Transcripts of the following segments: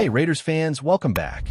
Hey, Raiders fans, welcome back.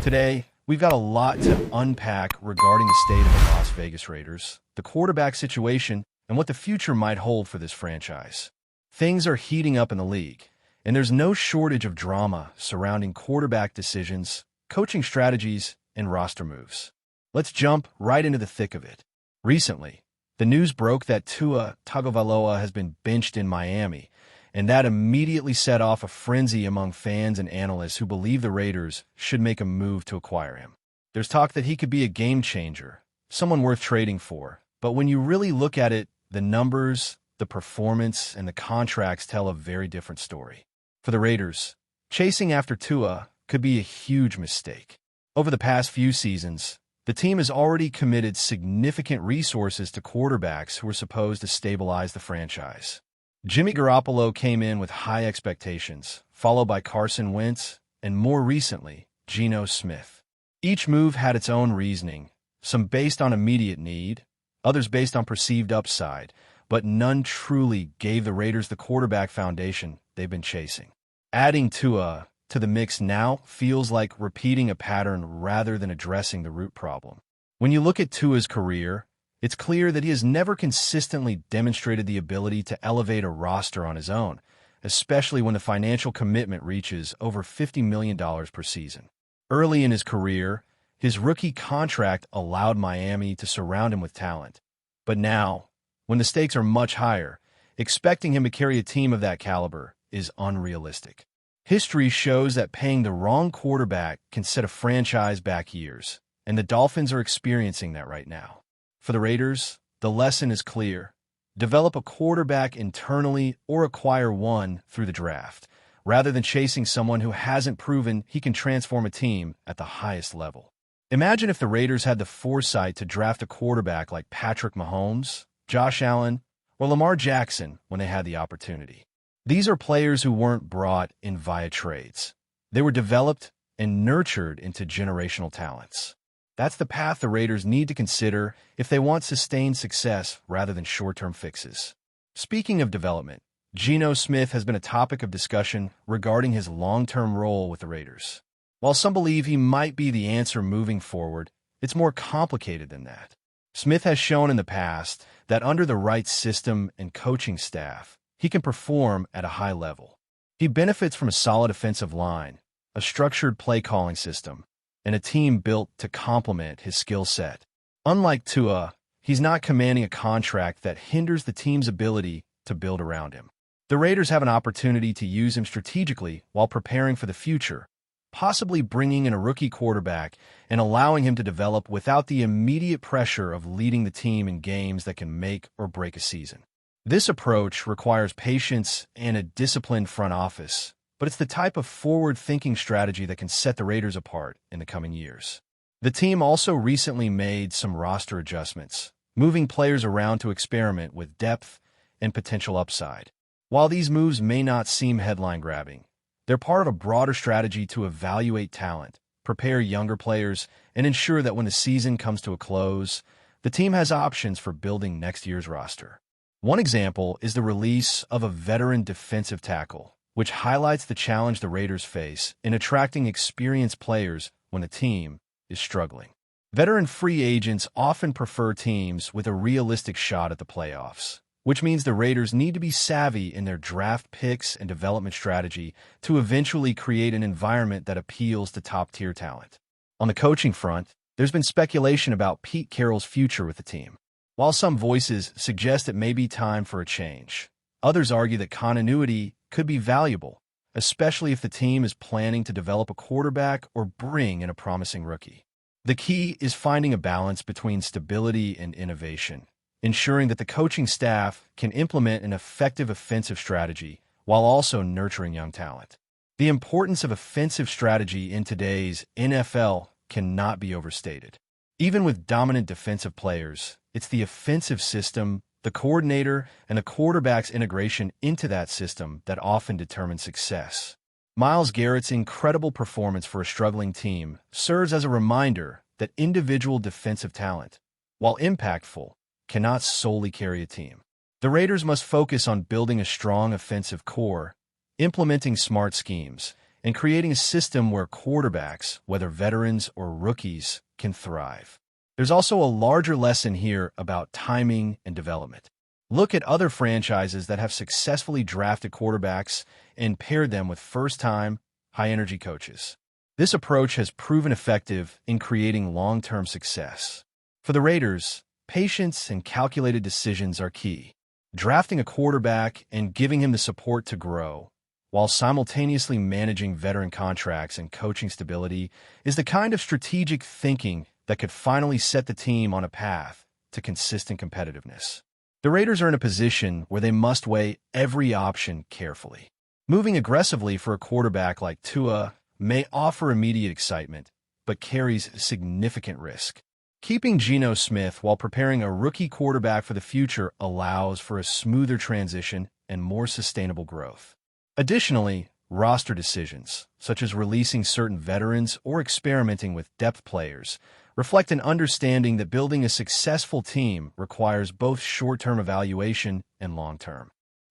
Today, we've got a lot to unpack regarding the state of the Las Vegas Raiders, the quarterback situation, and what the future might hold for this franchise. Things are heating up in the league, and there's no shortage of drama surrounding quarterback decisions, coaching strategies, and roster moves. Let's jump right into the thick of it. Recently, the news broke that Tua Tagovailoa has been benched in Miami, and that immediately set off a frenzy among fans and analysts who believe the Raiders should make a move to acquire him. There's talk that he could be a game changer, someone worth trading for. But when you really look at it, the numbers, the performance, and the contracts tell a very different story. For the Raiders, chasing after Tua could be a huge mistake. Over the past few seasons, the team has already committed significant resources to quarterbacks who are supposed to stabilize the franchise. Jimmy Garoppolo came in with high expectations, followed by Carson Wentz, and more recently, Geno Smith. Each move had its own reasoning, some based on immediate need, others based on perceived upside, but none truly gave the Raiders the quarterback foundation they've been chasing. Adding Tua to the mix now feels like repeating a pattern rather than addressing the root problem. When you look at Tua's career, it's clear that he has never consistently demonstrated the ability to elevate a roster on his own, especially when the financial commitment reaches over $50 million per season. Early in his career, his rookie contract allowed Miami to surround him with talent. But now, when the stakes are much higher, expecting him to carry a team of that caliber is unrealistic. History shows that paying the wrong quarterback can set a franchise back years, and the Dolphins are experiencing that right now. For the Raiders, the lesson is clear. Develop a quarterback internally or acquire one through the draft, rather than chasing someone who hasn't proven he can transform a team at the highest level. Imagine if the Raiders had the foresight to draft a quarterback like Patrick Mahomes, Josh Allen, or Lamar Jackson when they had the opportunity. These are players who weren't brought in via trades. They were developed and nurtured into generational talents. That's the path the Raiders need to consider if they want sustained success rather than short-term fixes. Speaking of development, Geno Smith has been a topic of discussion regarding his long-term role with the Raiders. While some believe he might be the answer moving forward, it's more complicated than that. Smith has shown in the past that under the right system and coaching staff, he can perform at a high level. He benefits from a solid offensive line, a structured play-calling system, and a team built to complement his skill set. Unlike Tua, he's not commanding a contract that hinders the team's ability to build around him. The Raiders have an opportunity to use him strategically while preparing for the future, possibly bringing in a rookie quarterback and allowing him to develop without the immediate pressure of leading the team in games that can make or break a season. This approach requires patience and a disciplined front office, but it's the type of forward-thinking strategy that can set the Raiders apart in the coming years. The team also recently made some roster adjustments, moving players around to experiment with depth and potential upside. While these moves may not seem headline-grabbing, they're part of a broader strategy to evaluate talent, prepare younger players, and ensure that when the season comes to a close, the team has options for building next year's roster. One example is the release of a veteran defensive tackle, which highlights the challenge the Raiders face in attracting experienced players when the team is struggling. Veteran free agents often prefer teams with a realistic shot at the playoffs, which means the Raiders need to be savvy in their draft picks and development strategy to eventually create an environment that appeals to top-tier talent. On the coaching front, there's been speculation about Pete Carroll's future with the team. While some voices suggest it may be time for a change, others argue that continuity could be valuable, especially if the team is planning to develop a quarterback or bring in a promising rookie. The key is finding a balance between stability and innovation, ensuring that the coaching staff can implement an effective offensive strategy while also nurturing young talent. The importance of offensive strategy in today's NFL cannot be overstated. Even with dominant defensive players, it's the offensive system, the coordinator, and the quarterback's integration into that system that often determines success. Myles Garrett's incredible performance for a struggling team serves as a reminder that individual defensive talent, while impactful, cannot solely carry a team. The Raiders must focus on building a strong offensive core, implementing smart schemes, and creating a system where quarterbacks, whether veterans or rookies, can thrive. There's also a larger lesson here about timing and development. Look at other franchises that have successfully drafted quarterbacks and paired them with first-time, high-energy coaches. This approach has proven effective in creating long-term success. For the Raiders, patience and calculated decisions are key. Drafting a quarterback and giving him the support to grow, while simultaneously managing veteran contracts and coaching stability, is the kind of strategic thinking that could finally set the team on a path to consistent competitiveness. The Raiders are in a position where they must weigh every option carefully. Moving aggressively for a quarterback like Tua may offer immediate excitement, but carries significant risk. Keeping Geno Smith while preparing a rookie quarterback for the future allows for a smoother transition and more sustainable growth. Additionally, roster decisions, such as releasing certain veterans or experimenting with depth players, reflect an understanding that building a successful team requires both short-term evaluation and long-term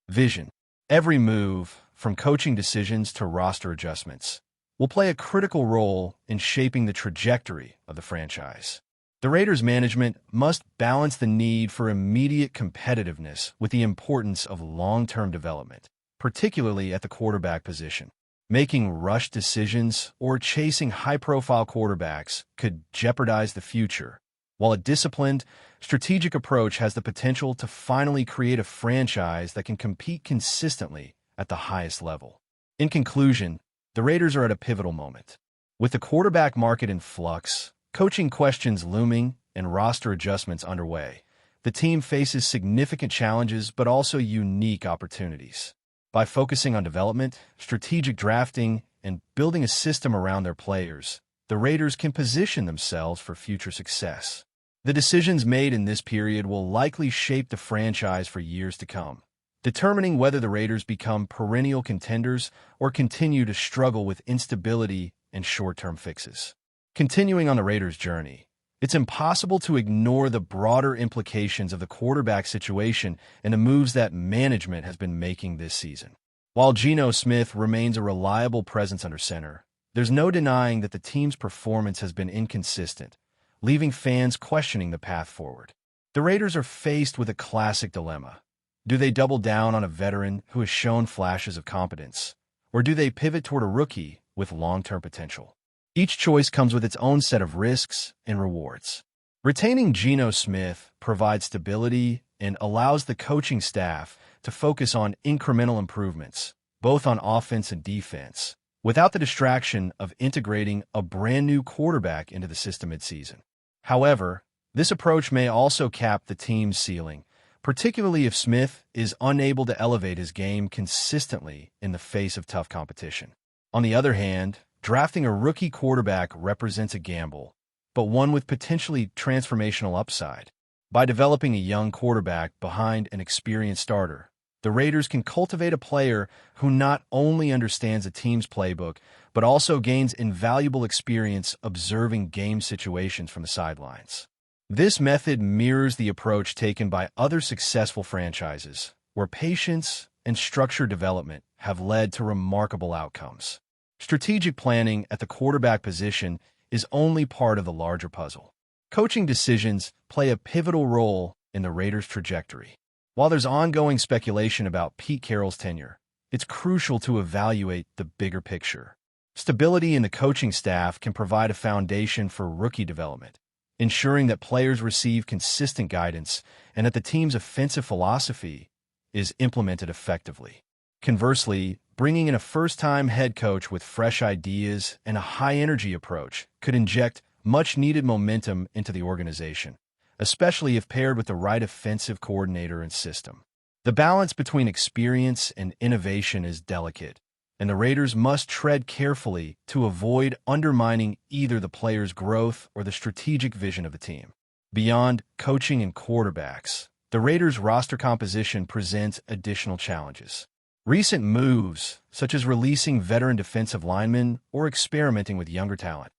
vision. Every move, from coaching decisions to roster adjustments, will play a critical role in shaping the trajectory of the franchise. The Raiders' management must balance the need for immediate competitiveness with the importance of long-term development, particularly at the quarterback position. Making rushed decisions or chasing high-profile quarterbacks could jeopardize the future, while a disciplined, strategic approach has the potential to finally create a franchise that can compete consistently at the highest level. In conclusion, the Raiders are at a pivotal moment. With the quarterback market in flux, coaching questions looming, and roster adjustments underway, the team faces significant challenges but also unique opportunities. By focusing on development, strategic drafting, and building a system around their players, the Raiders can position themselves for future success. The decisions made in this period will likely shape the franchise for years to come, determining whether the Raiders become perennial contenders or continue to struggle with instability and short-term fixes. Continuing on the Raiders' journey, it's impossible to ignore the broader implications of the quarterback situation and the moves that management has been making this season. While Geno Smith remains a reliable presence under center, there's no denying that the team's performance has been inconsistent, leaving fans questioning the path forward. The Raiders are faced with a classic dilemma. Do they double down on a veteran who has shown flashes of competence, or do they pivot toward a rookie with long-term potential? Each choice comes with its own set of risks and rewards. Retaining Geno Smith provides stability and allows the coaching staff to focus on incremental improvements, both on offense and defense, without the distraction of integrating a brand new quarterback into the system mid-season. However, this approach may also cap the team's ceiling, particularly if Smith is unable to elevate his game consistently in the face of tough competition. On the other hand, drafting a rookie quarterback represents a gamble, but one with potentially transformational upside. By developing a young quarterback behind an experienced starter, the Raiders can cultivate a player who not only understands a team's playbook, but also gains invaluable experience observing game situations from the sidelines. This method mirrors the approach taken by other successful franchises, where patience and structured development have led to remarkable outcomes. Strategic planning at the quarterback position is only part of the larger puzzle. Coaching decisions play a pivotal role in the Raiders' trajectory. While there's ongoing speculation about Pete Carroll's tenure, it's crucial to evaluate the bigger picture. Stability in the coaching staff can provide a foundation for rookie development, ensuring that players receive consistent guidance and that the team's offensive philosophy is implemented effectively. Conversely, bringing in a first-time head coach with fresh ideas and a high-energy approach could inject much-needed momentum into the organization, especially if paired with the right offensive coordinator and system. The balance between experience and innovation is delicate, and the Raiders must tread carefully to avoid undermining either the player's growth or the strategic vision of the team. Beyond coaching and quarterbacks, the Raiders' roster composition presents additional challenges. Recent moves, such as releasing veteran defensive linemen or experimenting with younger talent,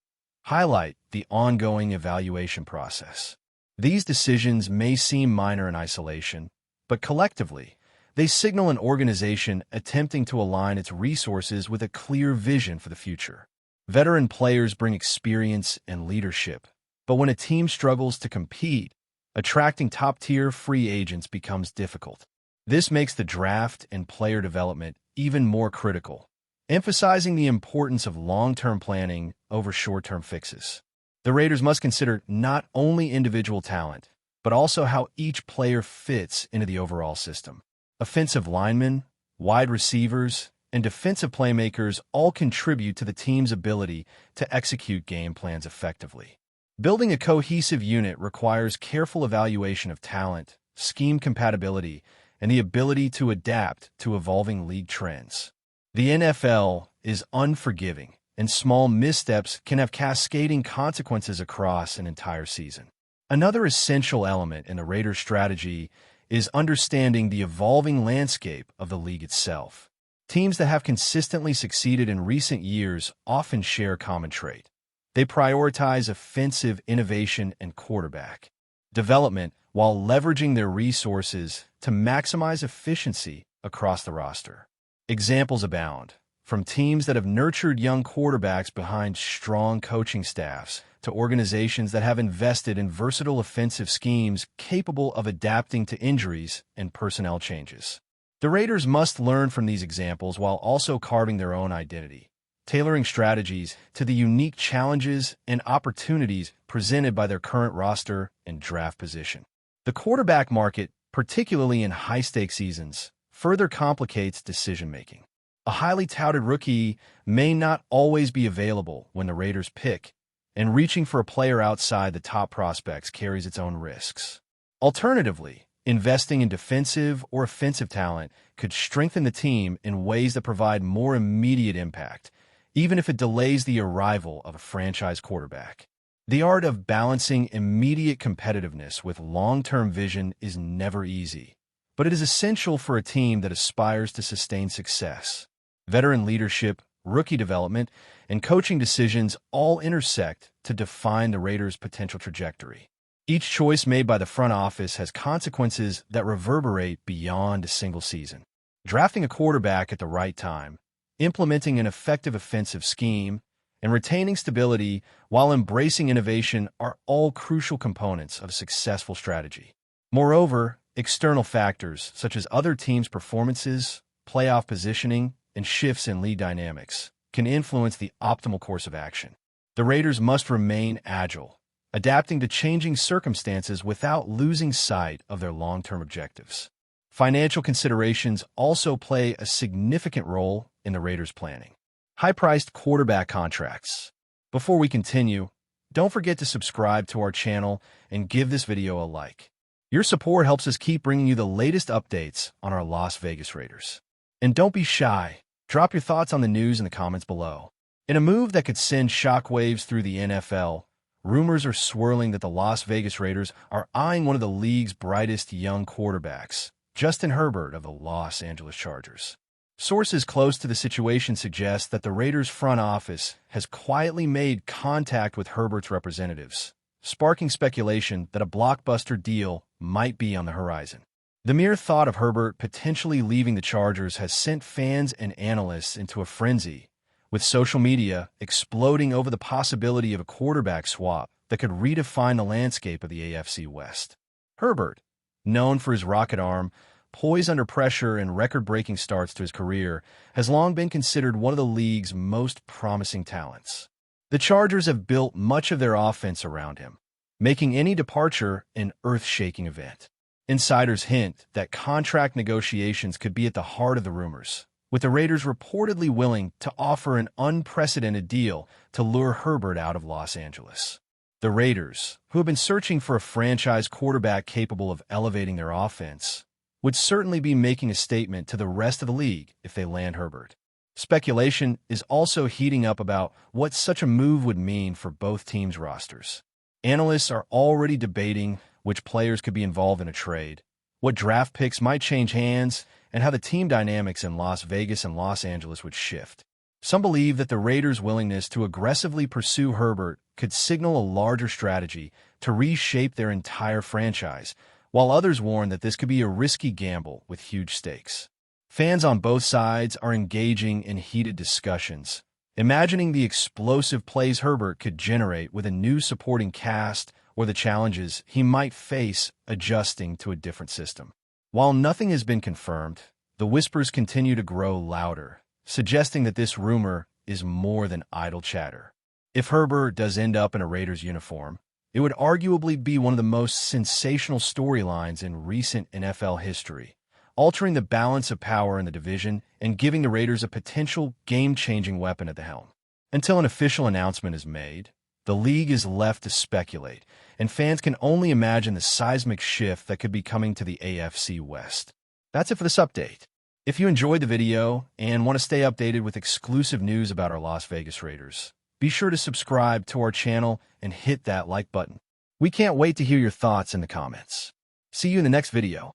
highlight the ongoing evaluation process. These decisions may seem minor in isolation, but collectively, They signal an organization attempting to align its resources with a clear vision for the future. Veteran players bring experience and leadership, but when a team struggles to compete, attracting top-tier free agents becomes difficult. This makes the draft and player development even more critical, emphasizing the importance of long-term planning over short-term fixes. The Raiders must consider not only individual talent, but also how each player fits into the overall system. Offensive linemen, wide receivers, and defensive playmakers all contribute to the team's ability to execute game plans effectively. Building a cohesive unit requires careful evaluation of talent, scheme compatibility, and the ability to adapt to evolving league trends. The NFL is unforgiving, and small missteps can have cascading consequences across an entire season. Another essential element in the Raiders' strategy is understanding the evolving landscape of the league itself. Teams that have consistently succeeded in recent years often share a common trait. They prioritize offensive innovation and quarterback development while leveraging their resources to maximize efficiency across the roster. Examples abound, from teams that have nurtured young quarterbacks behind strong coaching staffs to organizations that have invested in versatile offensive schemes capable of adapting to injuries and personnel changes. The Raiders must learn from these examples while also carving their own identity, tailoring strategies to the unique challenges and opportunities presented by their current roster and draft position. The quarterback market, particularly in high-stakes seasons, further complicates decision-making. A highly touted rookie may not always be available when the Raiders pick, and reaching for a player outside the top prospects carries its own risks. Alternatively, investing in defensive or offensive talent could strengthen the team in ways that provide more immediate impact, even if it delays the arrival of a franchise quarterback. The art of balancing immediate competitiveness with long-term vision is never easy, but it is essential for a team that aspires to sustain success. Veteran leadership, rookie development, and coaching decisions all intersect to define the Raiders' potential trajectory. Each choice made by the front office has consequences that reverberate beyond a single season. Drafting a quarterback at the right time, implementing an effective offensive scheme, and retaining stability while embracing innovation are all crucial components of a successful strategy. Moreover, external factors such as other teams' performances, playoff positioning, and shifts in league dynamics can influence the optimal course of action. The Raiders must remain agile, adapting to changing circumstances without losing sight of their long-term objectives. Financial considerations also play a significant role in the Raiders' planning. High-priced quarterback contracts. Before we continue, don't forget to subscribe to our channel and give this video a like. Your support helps us keep bringing you the latest updates on our Las Vegas Raiders. And don't be shy. Drop your thoughts on the news in the comments below. In a move that could send shockwaves through the NFL, rumors are swirling that the Las Vegas Raiders are eyeing one of the league's brightest young quarterbacks, Justin Herbert of the Los Angeles Chargers. Sources close to the situation suggest that the Raiders' front office has quietly made contact with Herbert's representatives, sparking speculation that a blockbuster deal might be on the horizon. The mere thought of Herbert potentially leaving the Chargers has sent fans and analysts into a frenzy, with social media exploding over the possibility of a quarterback swap that could redefine the landscape of the AFC West. Herbert, known for his rocket arm, poise under pressure, and record-breaking starts to his career, has long been considered one of the league's most promising talents. The Chargers have built much of their offense around him, making any departure an earth-shaking event. Insiders hint that contract negotiations could be at the heart of the rumors, with the Raiders reportedly willing to offer an unprecedented deal to lure Herbert out of Los Angeles. The Raiders, who have been searching for a franchise quarterback capable of elevating their offense, would certainly be making a statement to the rest of the league if they land Herbert. Speculation is also heating up about what such a move would mean for both teams' rosters. Analysts are already debating which players could be involved in a trade, what draft picks might change hands, and how the team dynamics in Las Vegas and Los Angeles would shift. Some believe that the Raiders' willingness to aggressively pursue Herbert could signal a larger strategy to reshape their entire franchise, while others warn that this could be a risky gamble with huge stakes. Fans on both sides are engaging in heated discussions, imagining the explosive plays Herbert could generate with a new supporting cast or the challenges he might face adjusting to a different system. While nothing has been confirmed, the whispers continue to grow louder, suggesting that this rumor is more than idle chatter. If Herbert does end up in a Raiders uniform, it would arguably be one of the most sensational storylines in recent NFL history, altering the balance of power in the division and giving the Raiders a potential game-changing weapon at the helm. Until an official announcement is made, the league is left to speculate, and fans can only imagine the seismic shift that could be coming to the AFC West. That's it for this update. If you enjoyed the video and want to stay updated with exclusive news about our Las Vegas Raiders, be sure to subscribe to our channel and hit that like button. We can't wait to hear your thoughts in the comments. See you in the next video.